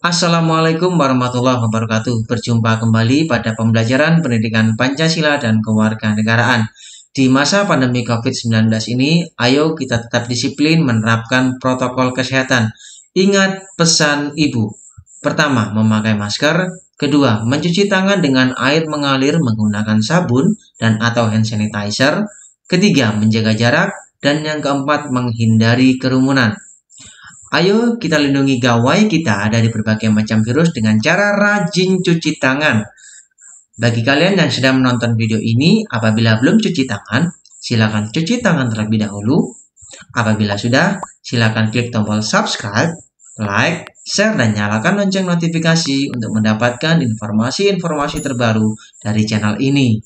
Assalamualaikum warahmatullahi wabarakatuh. Berjumpa kembali pada pembelajaran pendidikan Pancasila dan Kewarganegaraan. Di masa pandemi COVID-19 ini, ayo kita tetap disiplin menerapkan protokol kesehatan. Ingat pesan Ibu. Pertama, memakai masker. Kedua, mencuci tangan dengan air mengalir menggunakan sabun dan atau hand sanitizer. Ketiga, menjaga jarak. Dan yang keempat, menghindari kerumunan. Ayo kita lindungi gawai kita dari berbagai macam virus dengan cara rajin cuci tangan. Bagi kalian yang sedang menonton video ini, apabila belum cuci tangan, silakan cuci tangan terlebih dahulu. Apabila sudah, silakan klik tombol subscribe, like, share, dan nyalakan lonceng notifikasi untuk mendapatkan informasi-informasi terbaru dari channel ini.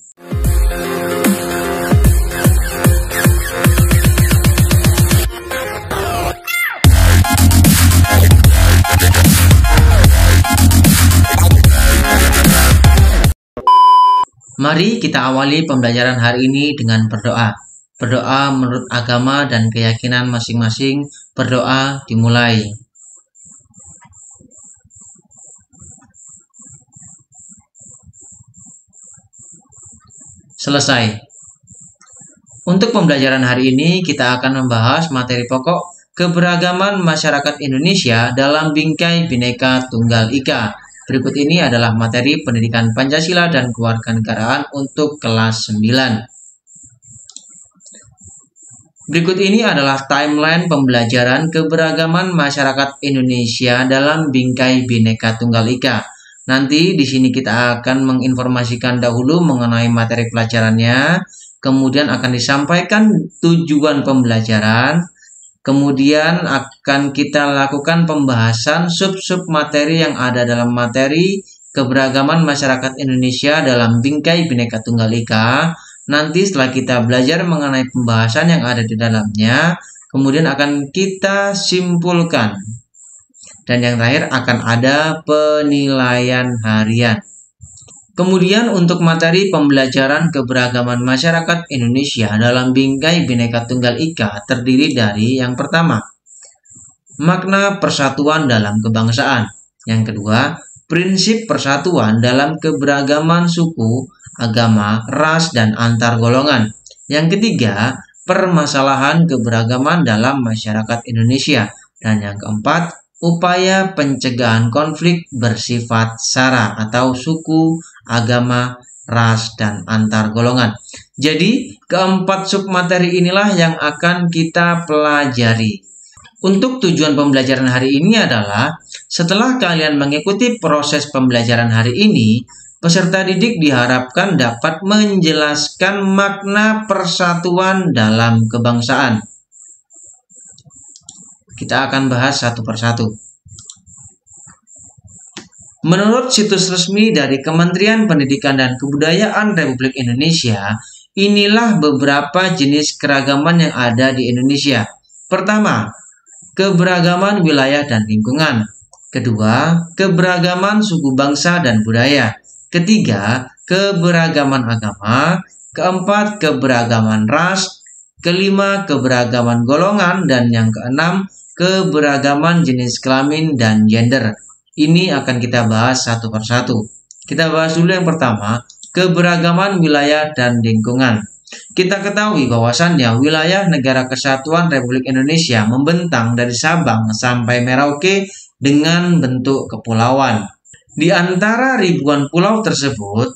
Mari kita awali pembelajaran hari ini dengan berdoa. Berdoa menurut agama dan keyakinan masing-masing. Berdoa dimulai. Selesai. Untuk pembelajaran hari ini kita akan membahas materi pokok keberagaman masyarakat Indonesia dalam bingkai Bhinneka Tunggal Ika. Berikut ini adalah materi pendidikan Pancasila dan Kewarganegaraan untuk kelas 9. Berikut ini adalah timeline pembelajaran keberagaman masyarakat Indonesia dalam bingkai Bhinneka Tunggal Ika. Nanti di sini kita akan menginformasikan dahulu mengenai materi pelajarannya, kemudian akan disampaikan tujuan pembelajaran. Kemudian akan kita lakukan pembahasan sub-sub materi yang ada dalam materi keberagaman masyarakat Indonesia dalam bingkai Bhinneka Tunggal Ika. Nanti setelah kita belajar mengenai pembahasan yang ada di dalamnya, kemudian akan kita simpulkan. Dan yang terakhir akan ada penilaian harian. Kemudian untuk materi pembelajaran keberagaman masyarakat Indonesia dalam bingkai Bhinneka Tunggal Ika terdiri dari yang pertama, makna persatuan dalam kebangsaan. Yang kedua, prinsip persatuan dalam keberagaman suku, agama, ras, dan antar golongan. Yang ketiga, permasalahan keberagaman dalam masyarakat Indonesia. Dan yang keempat, upaya pencegahan konflik bersifat sara atau suku, agama, ras, dan antar golongan. Jadi, keempat submateri inilah yang akan kita pelajari. Untuk tujuan pembelajaran hari ini adalah, setelah kalian mengikuti proses pembelajaran hari ini, peserta didik diharapkan dapat menjelaskan makna persatuan dalam kebangsaan. Kita akan bahas satu persatu. Menurut situs resmi dari Kementerian Pendidikan dan Kebudayaan Republik Indonesia, inilah beberapa jenis keragaman yang ada di Indonesia. Pertama, keberagaman wilayah dan lingkungan. Kedua, keberagaman suku bangsa dan budaya. Ketiga, keberagaman agama. Keempat, keberagaman ras. Kelima, keberagaman golongan. Dan yang keenam, keberagaman jenis kelamin dan gender. Ini akan kita bahas satu persatu. Kita bahas dulu yang pertama, keberagaman wilayah dan lingkungan. Kita ketahui bahwasannya wilayah Negara Kesatuan Republik Indonesia membentang dari Sabang sampai Merauke dengan bentuk kepulauan. Di antara ribuan pulau tersebut,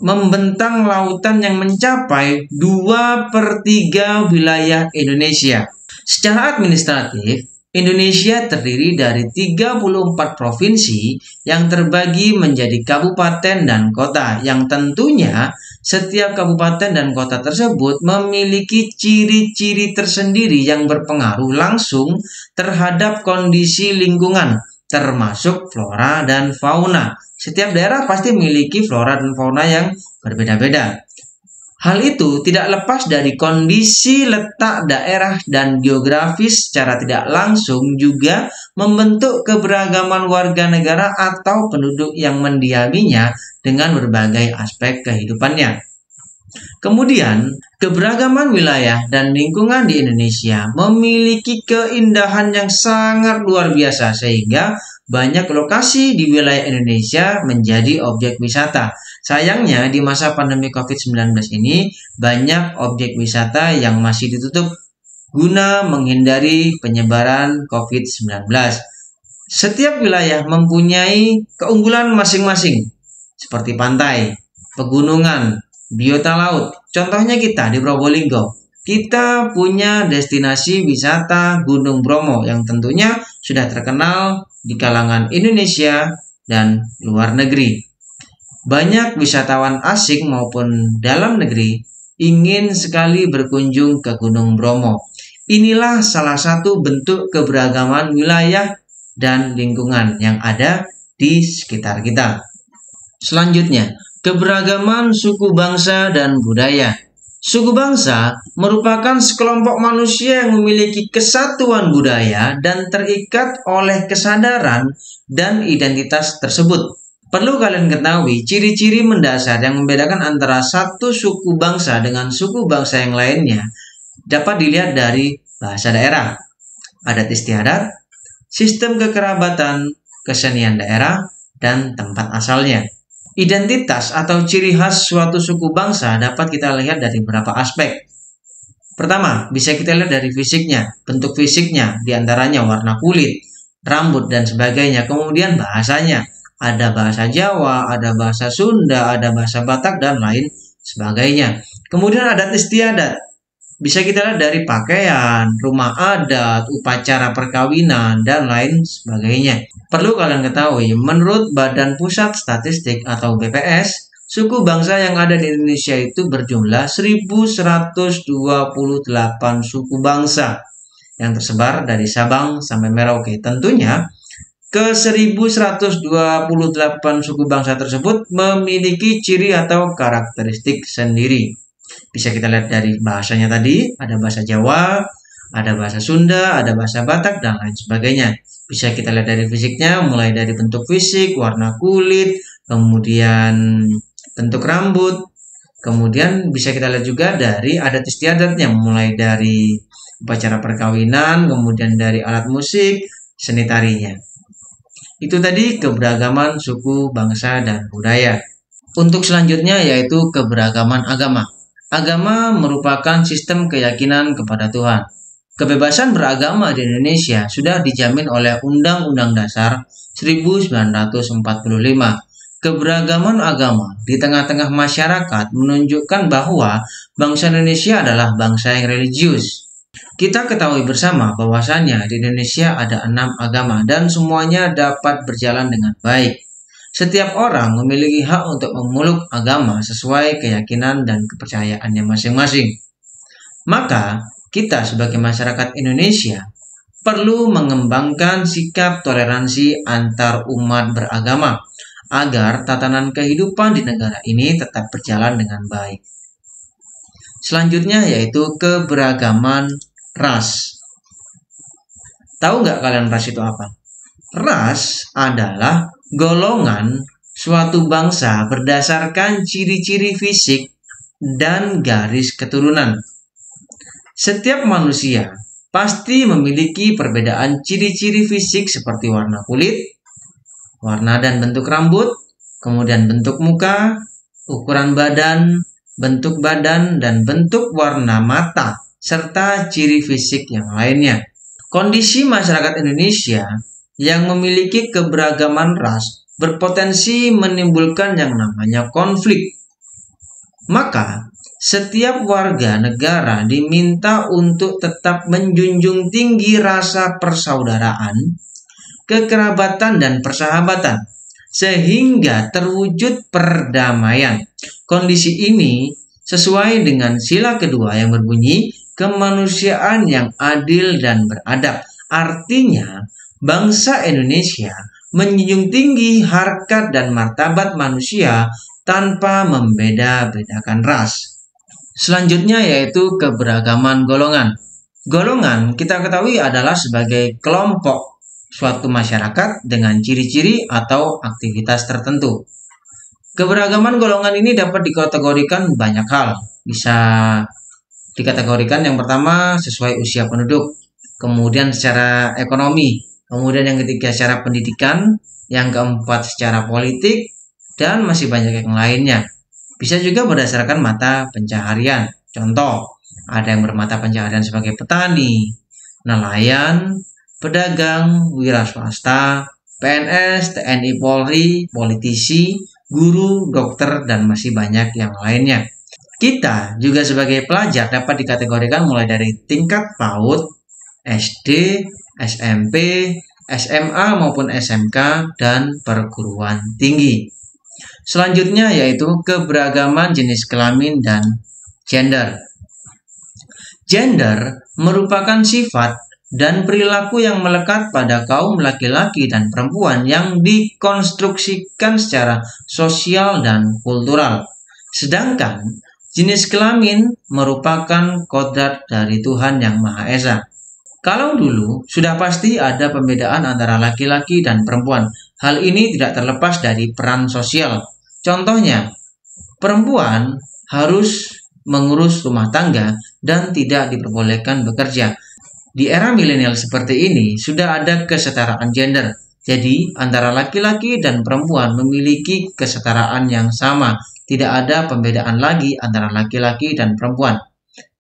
membentang lautan yang mencapai 2/3 wilayah Indonesia. Secara administratif, Indonesia terdiri dari 34 provinsi yang terbagi menjadi kabupaten dan kota, yang tentunya setiap kabupaten dan kota tersebut memiliki ciri-ciri tersendiri yang berpengaruh langsung terhadap kondisi lingkungan, termasuk flora dan fauna. Setiap daerah pasti memiliki flora dan fauna yang berbeda-beda. Hal itu tidak lepas dari kondisi letak daerah dan geografis secara tidak langsung juga membentuk keberagaman warga negara atau penduduk yang mendiaminya dengan berbagai aspek kehidupannya. Kemudian, keberagaman wilayah dan lingkungan di Indonesia memiliki keindahan yang sangat luar biasa sehingga banyak lokasi di wilayah Indonesia menjadi objek wisata. Sayangnya di masa pandemi COVID-19 ini banyak objek wisata yang masih ditutup guna menghindari penyebaran COVID-19. Setiap wilayah mempunyai keunggulan masing-masing seperti pantai, pegunungan, biota laut. Contohnya kita di Probolinggo. Kita punya destinasi wisata Gunung Bromo yang tentunya sudah terkenal di kalangan Indonesia dan luar negeri. Banyak wisatawan asing maupun dalam negeri ingin sekali berkunjung ke Gunung Bromo. Inilah salah satu bentuk keberagaman wilayah dan lingkungan yang ada di sekitar kita. Selanjutnya, keberagaman suku bangsa dan budaya. Suku bangsa merupakan sekelompok manusia yang memiliki kesatuan budaya dan terikat oleh kesadaran dan identitas tersebut. Perlu kalian ketahui, ciri-ciri mendasar yang membedakan antara satu suku bangsa dengan suku bangsa yang lainnya dapat dilihat dari bahasa daerah, adat istiadat, sistem kekerabatan, kesenian daerah, dan tempat asalnya. Identitas atau ciri khas suatu suku bangsa dapat kita lihat dari beberapa aspek. Pertama, bisa kita lihat dari fisiknya, bentuk fisiknya, diantaranya warna kulit, rambut, dan sebagainya. Kemudian bahasanya, ada bahasa Jawa, ada bahasa Sunda, ada bahasa Batak, dan lain sebagainya. Kemudian adat istiadat, bisa kita lihat dari pakaian, rumah adat, upacara perkawinan, dan lain sebagainya. Perlu kalian ketahui, menurut Badan Pusat Statistik atau BPS, suku bangsa yang ada di Indonesia itu berjumlah 1128 suku bangsa yang tersebar dari Sabang sampai Merauke. Tentunya, ke 1128 suku bangsa tersebut memiliki ciri atau karakteristik sendiri. Bisa kita lihat dari bahasanya tadi, ada bahasa Jawa, ada bahasa Sunda, ada bahasa Batak, dan lain sebagainya. Bisa kita lihat dari fisiknya, mulai dari bentuk fisik, warna kulit, kemudian bentuk rambut, kemudian bisa kita lihat juga dari adat istiadatnya, mulai dari upacara perkawinan, kemudian dari alat musik, seni tarinya. Itu tadi keberagaman suku, bangsa, dan budaya. Untuk selanjutnya yaitu keberagaman agama. Agama merupakan sistem keyakinan kepada Tuhan. Kebebasan beragama di Indonesia sudah dijamin oleh Undang-Undang Dasar 1945. Keberagaman agama di tengah-tengah masyarakat menunjukkan bahwa bangsa Indonesia adalah bangsa yang religius. Kita ketahui bersama bahwasannya di Indonesia ada 6 agama dan semuanya dapat berjalan dengan baik. Setiap orang memiliki hak untuk memeluk agama sesuai keyakinan dan kepercayaannya masing-masing. Maka, kita sebagai masyarakat Indonesia perlu mengembangkan sikap toleransi antar umat beragama agar tatanan kehidupan di negara ini tetap berjalan dengan baik. Selanjutnya yaitu keberagaman ras. Tahu nggak kalian ras itu apa? Ras adalah golongan suatu bangsa berdasarkan ciri-ciri fisik dan garis keturunan. Setiap manusia pasti memiliki perbedaan ciri-ciri fisik seperti warna kulit, warna dan bentuk rambut, kemudian bentuk muka, ukuran badan, bentuk badan, dan bentuk warna mata, serta ciri fisik yang lainnya. Kondisi masyarakat Indonesia yang memiliki keberagaman ras berpotensi menimbulkan yang namanya konflik. Maka, setiap warga negara diminta untuk tetap menjunjung tinggi rasa persaudaraan, kekerabatan, dan persahabatan, sehingga terwujud perdamaian. Kondisi ini sesuai dengan sila kedua yang berbunyi kemanusiaan yang adil dan beradab. Artinya, bangsa Indonesia menjunjung tinggi harkat dan martabat manusia tanpa membeda-bedakan ras. Selanjutnya yaitu keberagaman golongan. Golongan kita ketahui adalah sebagai kelompok suatu masyarakat dengan ciri-ciri atau aktivitas tertentu. Keberagaman golongan ini dapat dikategorikan banyak hal. Bisa dikategorikan yang pertama sesuai usia penduduk, kemudian secara ekonomi, kemudian yang ketiga secara pendidikan, yang keempat secara politik, dan masih banyak yang lainnya. Bisa juga berdasarkan mata pencaharian. Contoh, ada yang bermata pencaharian sebagai petani, nelayan, pedagang, wira swasta, PNS, TNI Polri, politisi, guru, dokter, dan masih banyak yang lainnya. Kita juga sebagai pelajar dapat dikategorikan mulai dari tingkat PAUD, SD, SMP, SMA maupun SMK, dan perguruan tinggi. Selanjutnya yaitu keberagaman jenis kelamin dan gender. Gender merupakan sifat dan perilaku yang melekat pada kaum laki-laki dan perempuan yang dikonstruksikan secara sosial dan kultural. Sedangkan jenis kelamin merupakan kodrat dari Tuhan Yang Maha Esa. Kalau dulu sudah pasti ada pembedaan antara laki-laki dan perempuan. Hal ini tidak terlepas dari peran sosial. Contohnya, perempuan harus mengurus rumah tangga dan tidak diperbolehkan bekerja. Di era milenial seperti ini sudah ada kesetaraan gender. Jadi antara laki-laki dan perempuan memiliki kesetaraan yang sama. Tidak ada pembedaan lagi antara laki-laki dan perempuan.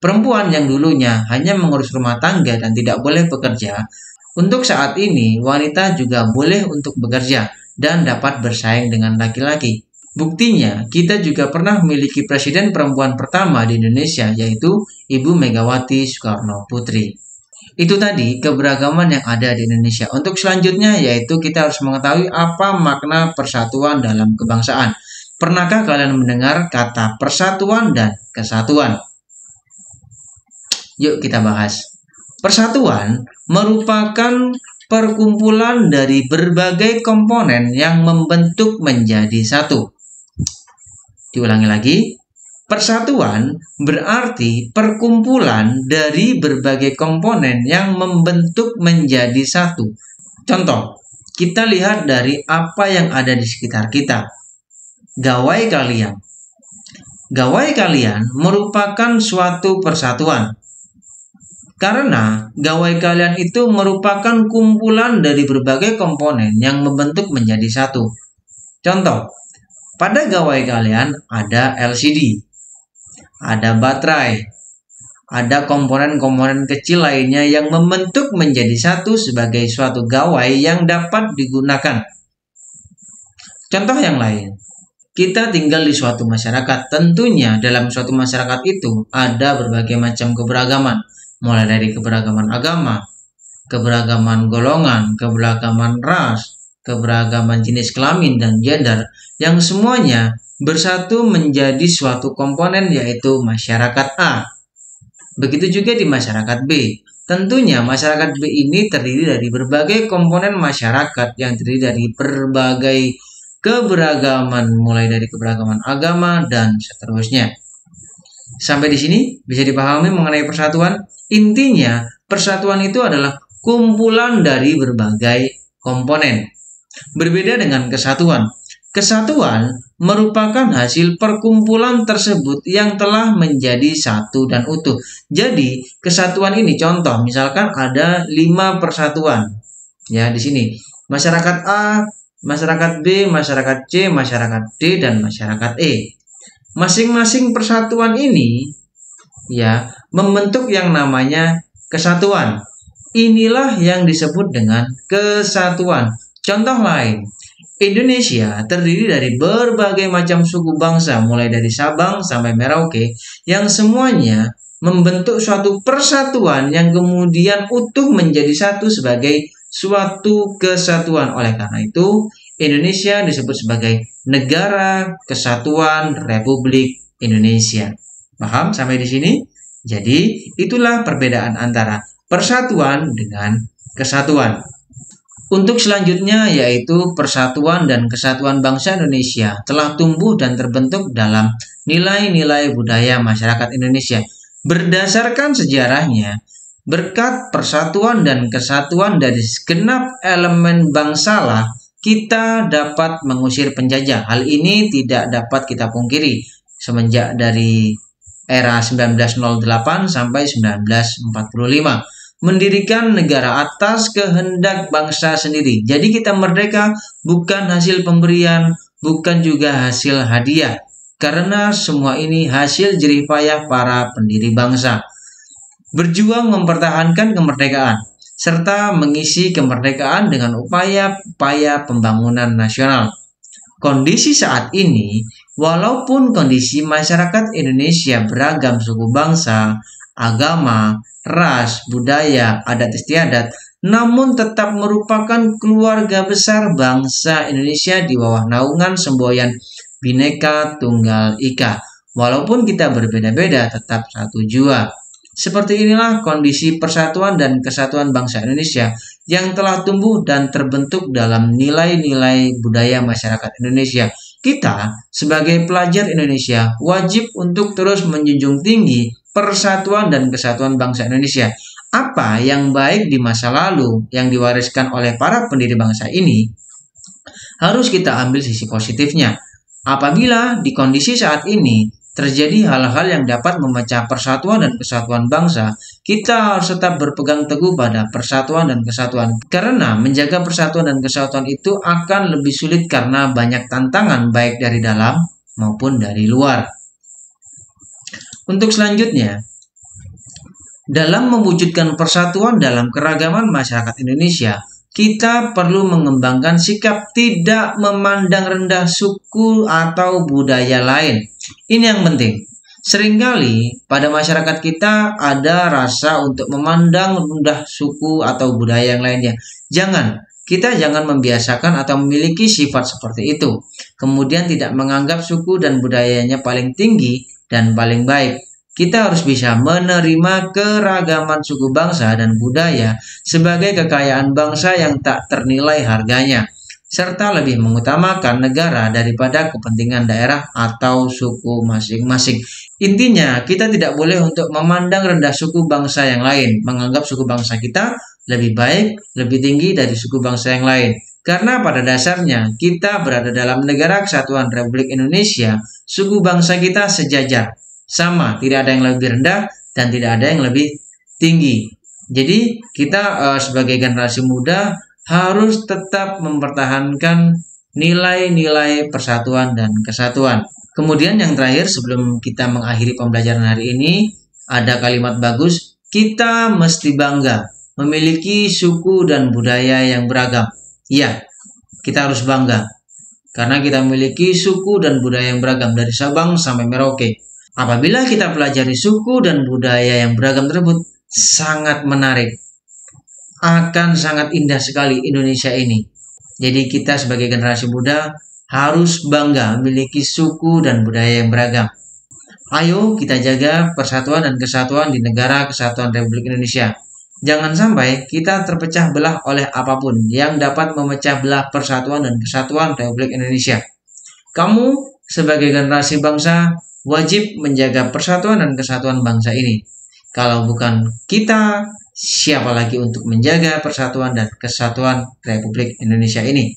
Perempuan yang dulunya hanya mengurus rumah tangga dan tidak boleh bekerja, untuk saat ini wanita juga boleh untuk bekerja dan dapat bersaing dengan laki-laki. Buktinya, kita juga pernah memiliki presiden perempuan pertama di Indonesia, yaitu Ibu Megawati Soekarno Putri. Itu tadi keberagaman yang ada di Indonesia. Untuk selanjutnya yaitu kita harus mengetahui apa makna persatuan dalam kebangsaan. Pernahkah kalian mendengar kata persatuan dan kesatuan? Yuk kita bahas. Persatuan merupakan perkumpulan dari berbagai komponen yang membentuk menjadi satu. Diulangi lagi. Persatuan berarti perkumpulan dari berbagai komponen yang membentuk menjadi satu. Contoh, kita lihat dari apa yang ada di sekitar kita. Gawai kalian. Gawai kalian merupakan suatu persatuan. Karena gawai kalian itu merupakan kumpulan dari berbagai komponen yang membentuk menjadi satu. Contoh, pada gawai kalian ada LCD, ada baterai, ada komponen-komponen kecil lainnya yang membentuk menjadi satu sebagai suatu gawai yang dapat digunakan. Contoh yang lain. Kita tinggal di suatu masyarakat, tentunya dalam suatu masyarakat itu ada berbagai macam keberagaman, mulai dari keberagaman agama, keberagaman golongan, keberagaman ras, keberagaman jenis kelamin dan gender, yang semuanya bersatu menjadi suatu komponen yaitu masyarakat A. Begitu juga di masyarakat B. Tentunya masyarakat B ini terdiri dari berbagai komponen masyarakat yang terdiri dari berbagai keberagaman, mulai dari keberagaman agama dan seterusnya. Sampai di sini bisa dipahami mengenai persatuan. Intinya, persatuan itu adalah kumpulan dari berbagai komponen. Berbeda dengan kesatuan. Kesatuan merupakan hasil perkumpulan tersebut yang telah menjadi satu dan utuh. Jadi, kesatuan ini contoh, misalkan ada 5 persatuan. Ya, di sini masyarakat A, masyarakat B, masyarakat C, masyarakat D, dan masyarakat E. Masing-masing persatuan ini ya membentuk yang namanya kesatuan. Inilah yang disebut dengan kesatuan. Contoh lain, Indonesia terdiri dari berbagai macam suku bangsa mulai dari Sabang sampai Merauke yang semuanya membentuk suatu persatuan yang kemudian utuh menjadi satu sebagai suatu kesatuan. Oleh karena itu, Indonesia disebut sebagai Negara Kesatuan Republik Indonesia. Paham sampai di sini? Jadi, itulah perbedaan antara persatuan dengan kesatuan. Untuk selanjutnya yaitu persatuan dan kesatuan bangsa Indonesia telah tumbuh dan terbentuk dalam nilai-nilai budaya masyarakat Indonesia. Berdasarkan sejarahnya, berkat persatuan dan kesatuan dari segenap elemen bangsalah kita dapat mengusir penjajah. Hal ini tidak dapat kita pungkiri semenjak dari era 1908 sampai 1945. Mendirikan negara atas kehendak bangsa sendiri. Jadi kita merdeka bukan hasil pemberian, bukan juga hasil hadiah. Karena semua ini hasil jerih payah para pendiri bangsa. Berjuang mempertahankan kemerdekaan, serta mengisi kemerdekaan dengan upaya-upaya pembangunan nasional. Kondisi saat ini, walaupun kondisi masyarakat Indonesia beragam suku bangsa, agama, ras, budaya, adat istiadat, namun tetap merupakan keluarga besar bangsa Indonesia di bawah naungan semboyan Bhinneka Tunggal Ika. Walaupun kita berbeda-beda, tetap satu jua. Seperti inilah kondisi persatuan dan kesatuan bangsa Indonesia yang telah tumbuh dan terbentuk dalam nilai-nilai budaya masyarakat Indonesia. Kita sebagai pelajar Indonesia wajib untuk terus menjunjung tinggi persatuan dan kesatuan bangsa Indonesia. Apa yang baik di masa lalu yang diwariskan oleh para pendiri bangsa ini harus kita ambil sisi positifnya. Apabila di kondisi saat ini terjadi hal-hal yang dapat memecah persatuan dan kesatuan bangsa, kita harus tetap berpegang teguh pada persatuan dan kesatuan. Karena menjaga persatuan dan kesatuan itu akan lebih sulit karena banyak tantangan baik dari dalam maupun dari luar. Untuk selanjutnya, dalam mewujudkan persatuan dalam keragaman masyarakat Indonesia, kita perlu mengembangkan sikap tidak memandang rendah suku atau budaya lain. Ini yang penting. Seringkali pada masyarakat kita ada rasa untuk memandang rendah suku atau budaya yang lainnya. Kita jangan membiasakan atau memiliki sifat seperti itu. Kemudian tidak menganggap suku dan budayanya paling tinggi dan paling baik. Kita harus bisa menerima keragaman suku bangsa dan budaya sebagai kekayaan bangsa yang tak ternilai harganya, serta lebih mengutamakan negara daripada kepentingan daerah atau suku masing-masing. Intinya, kita tidak boleh untuk memandang rendah suku bangsa yang lain, menganggap suku bangsa kita lebih baik, lebih tinggi dari suku bangsa yang lain. Karena pada dasarnya, kita berada dalam negara kesatuan Republik Indonesia, suku bangsa kita sejajar. Sama, tidak ada yang lebih rendah dan tidak ada yang lebih tinggi. Jadi kita sebagai generasi muda harus tetap mempertahankan nilai-nilai persatuan dan kesatuan. Kemudian yang terakhir sebelum kita mengakhiri pembelajaran hari ini, ada kalimat bagus, kita mesti bangga memiliki suku dan budaya yang beragam. Iya, kita harus bangga karena kita memiliki suku dan budaya yang beragam dari Sabang sampai Merauke. Apabila kita pelajari suku dan budaya yang beragam tersebut, sangat menarik. Akan sangat indah sekali Indonesia ini. Jadi kita sebagai generasi muda harus bangga memiliki suku dan budaya yang beragam. Ayo kita jaga persatuan dan kesatuan di negara kesatuan Republik Indonesia. Jangan sampai kita terpecah belah oleh apapun yang dapat memecah belah persatuan dan kesatuan Republik Indonesia. Kamu sebagai generasi bangsa wajib menjaga persatuan dan kesatuan bangsa ini. Kalau bukan kita, siapa lagi untuk menjaga persatuan dan kesatuan Republik Indonesia ini?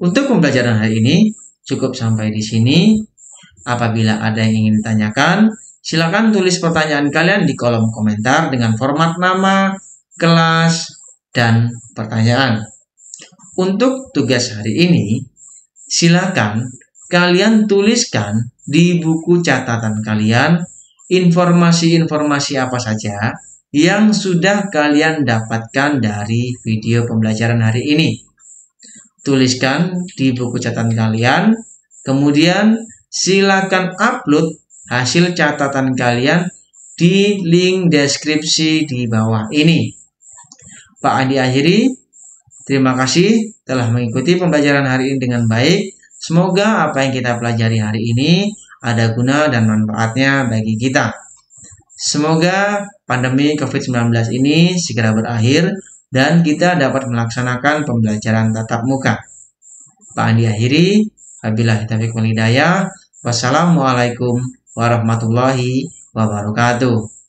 Untuk pembelajaran hari ini, cukup sampai di sini. Apabila ada yang ingin ditanyakan, silakan tulis pertanyaan kalian di kolom komentar dengan format nama, kelas, dan pertanyaan. Untuk tugas hari ini, silakan kalian tuliskan di buku catatan kalian informasi-informasi apa saja yang sudah kalian dapatkan dari video pembelajaran hari ini. Tuliskan di buku catatan kalian, kemudian silakan upload hasil catatan kalian di link deskripsi di bawah ini. Pak Andi akhiri, terima kasih telah mengikuti pembelajaran hari ini dengan baik. Semoga apa yang kita pelajari hari ini ada guna dan manfaatnya bagi kita. Semoga pandemi COVID-19 ini segera berakhir dan kita dapat melaksanakan pembelajaran tatap muka. Pak Andi akhiri, wabillahi taufiq wal hidayah. Wassalamualaikum warahmatullahi wabarakatuh.